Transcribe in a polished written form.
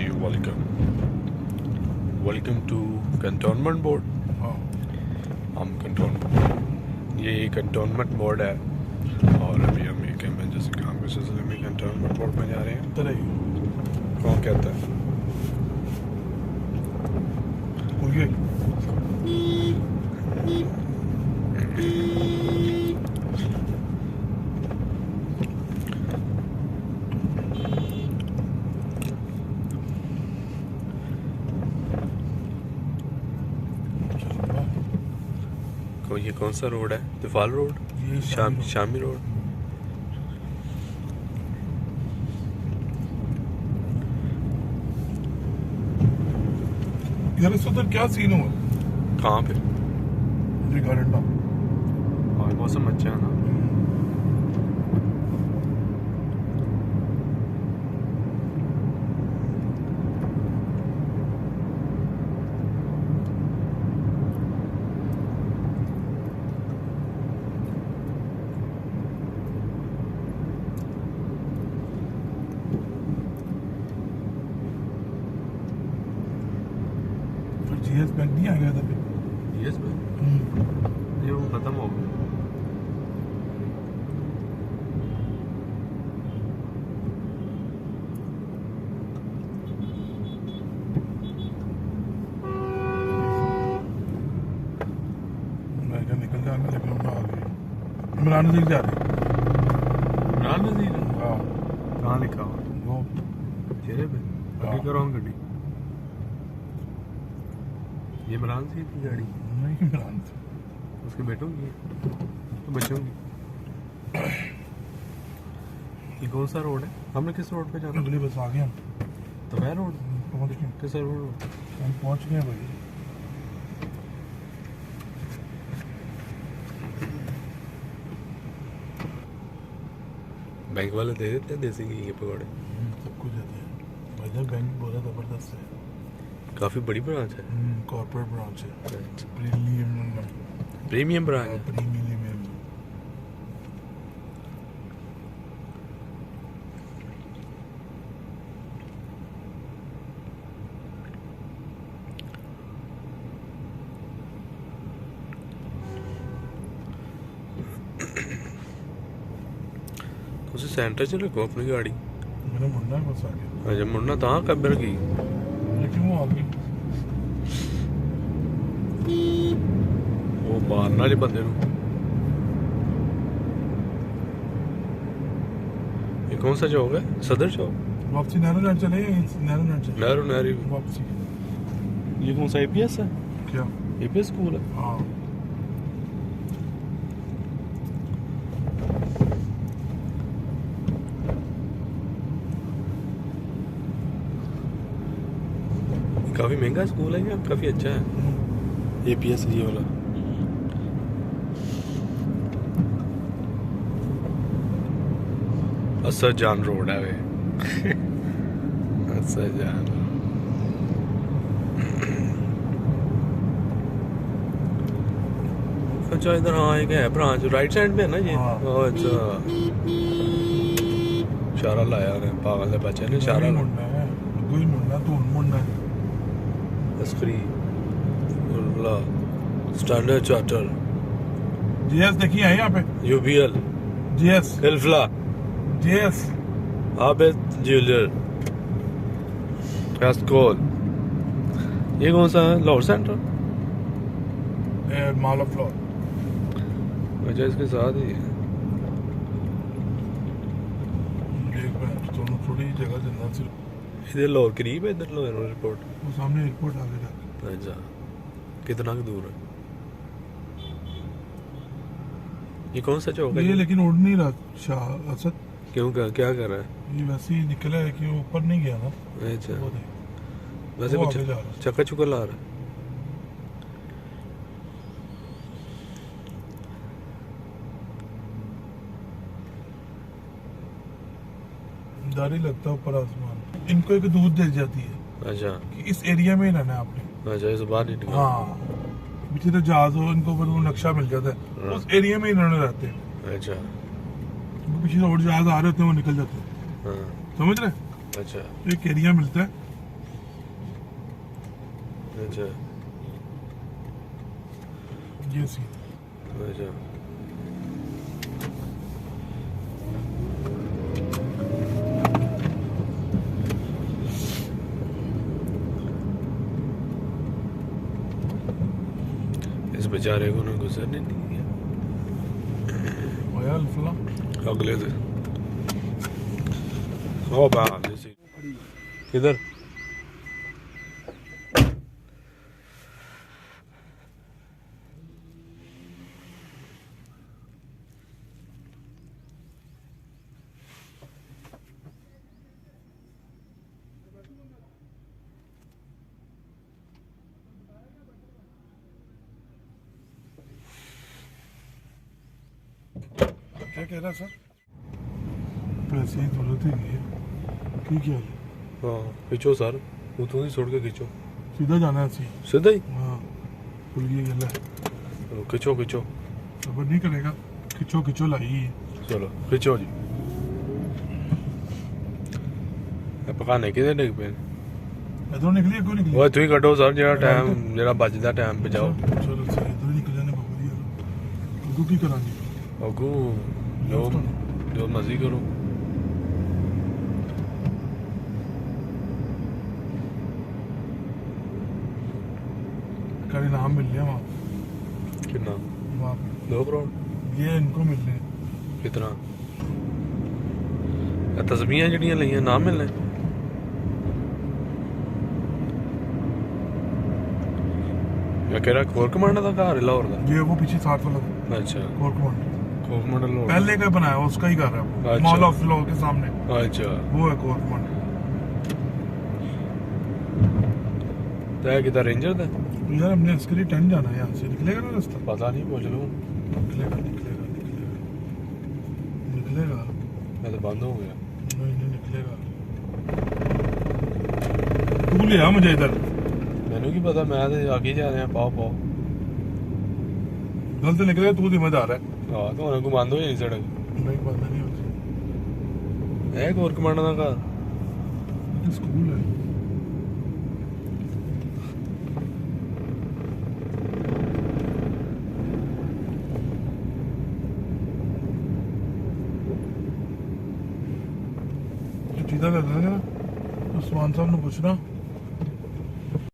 Ji welcome to cantonment board. हम cantonment ये cantonment board है और अभी हम एक इमरजेंसी काम के सिलसिले में कैंटोनमेंट बोर्ड में जा रहे हैं। कौन कहता है ये कौन सा रोड है? तिफाल रोड, शामी रोड। यार इस उधर क्या सीन हुआ? कहाँ पे? ये गार्डन ना मौसम अच्छा है ना। जीएस बैंक नहीं आ गया था? जीएस बैंक ये वो खत्म हो गया। मैं क्या निकल जाऊंगा लेकिन मैं आ गई। इमरान नज़ीर जा रहे। इमरान नज़ीर? हाँ। कहाँ लिखा हुआ? वो चेहरे पे आगे करो गड्डी। ये इमरान से की गाड़ी? नहीं, इमरान से। उसके बेटों की तो बच्चों की। ये कौन सा रोड है? हमने किस रोड पे जाना? अगले बस आ गए हम। तो मैं रोड पहुँच गए। किस रोड? हम पहुँच गए भाई। बैंक वाले दे देते हैं देसी घी के पकौड़े। सब कुछ देते हैं भाई। बैंक बहुत ज़बरदस्त है। काफी बड़ी ब्रांच है। कॉर्पोरेट ब्रांच है। प्रीमियम ब्रांच है। प्रीमियम। उसे सेंटर च रखो अपनी गाड़ी। मैंने मुड़ना है बस आगे। अच्छा मुड़ना तां कब्र की लेकिन वो आ गई। वो मारना जे बंदे नूं। ये कौन सा चौक है? सदर चौक। वापसी नहरों नाट चले। नहरों नहरी वापसी। ये कौन सा एपीएस है? क्या एपीएस स्कूल है? हाँ। काफी महंगा स्कूल है या काफी अच्छा है? एपीएस ये वाला। असर जान रोड है वे। असर जान। अच्छा इधर हाँ एक है ब्रांच राइट साइड में है ना ये? अच्छा इशारा लाया ने पागल है बच्चे ने इशारा मुड़ना है। कोई मुड़ना तू मुड़ना है। आस्करी स्टैंडर्ड चार्टर जीएस देखिए है यहाँ पे। यूबीएल जीएस इल्फला जीएस आबिद ज्वेलर एस्कोल। ये कौन सा है? Lahore centre. Mall of Lahore. अच्छा इसके साथ ही है। दोनों थोड़ी जगह जिंदा सिर्फ इधर लाहौर करीब है। इधर लाहौर एयरपोर्ट वो सामने एयरपोर्ट आ गया। अच्छा कितना दूर है? ये कौन सा चौक है? ये लेकिन उड़ नहीं रहा शाह असद। क्यों क्या कर रहा है? ये वैसे ही निकला है कि वो ऊपर नहीं गया ना। अच्छा वो वैसे वो कुछ आगे जा रहा है। चक्कर चुक्कर ला रहा है। दारी लगता है ऊपर आसमान। इनको एक दूध दे जाती है। अच्छा कि इस एरिया में ही रहना है आपने। अच्छा इस बार नहीं निकला। हाँ पीछे तो जहाज हो इनको वो नक्शा मिल जाता है। उस एरिया में ही इन्होंने रहते हैं। अच्छा पीछे से और जहाज आ रहे होते हैं वो निकल जाते हैं। हाँ समझ रहे? अच्छा एक एरिया मिलता है अच्छा ये सी अच्छा इस बेचारे को ना गुजरने नहीं दिया यार फला अगले से ओ बाप किधर क्या कह रहा सर पैसे ही जरूरत ही नहीं है ठीक है हाँ खींचो सर उतों ही छोड़ के खींचो सीधा जाना है सी सीधा ही हाँ खुल गई गल है चलो खींचो खींचो सबर नहीं करेगा खिंचो खिंचो लाई है चलो खींचो जी पकाने किधर डिग पे इधर निकली क्यों निकली वो तू ही कटो सर जरा टाइम जरा बचदा टाइम पे जाओ चलो सर इधर निकल जाने बाबू जी अगू की करांगे अगू जो जो मर्जी करो कल इनाम मिलने हैं वहाँ कितना वहाँ 2 करोड़ ये इनको मिलने हैं कितना तस्वीरें जड़ियां लईयां ना मिलने या कह रहा कोर कमांडर का घर है लाहौर का ये वो पीछे 60 वाला था अच्छा core commander core commander Lahore पहले का बनाया हुआ, उसका ही घर है वो अच्छा। मॉल ऑफ लॉ के सामने अच्छा वो है कोर कमांडर तय किधर रेंजर था यार हमने अस्करी 10 जाना है यहाँ से निकलेगा ना रास्ता पता नहीं पूछ लूँ निकलेगा निकलेगा निकलेगा निकलेगा मैं तो बंद हो गया नहीं नहीं निकलेगा तू ले आ मुझे इधर मैंने की पता मैं तो आगे जा रहे हैं पाओ पाओ गलत निकलेगा तू जिम्मेदार है हाँ तो उन्हें को बंद हो जाए सड़क नहीं बंद नहीं होती है कोर कमांडर का घर ये स्कूल है सीधा कर देंगे ना उस्मान साहब ने पूछना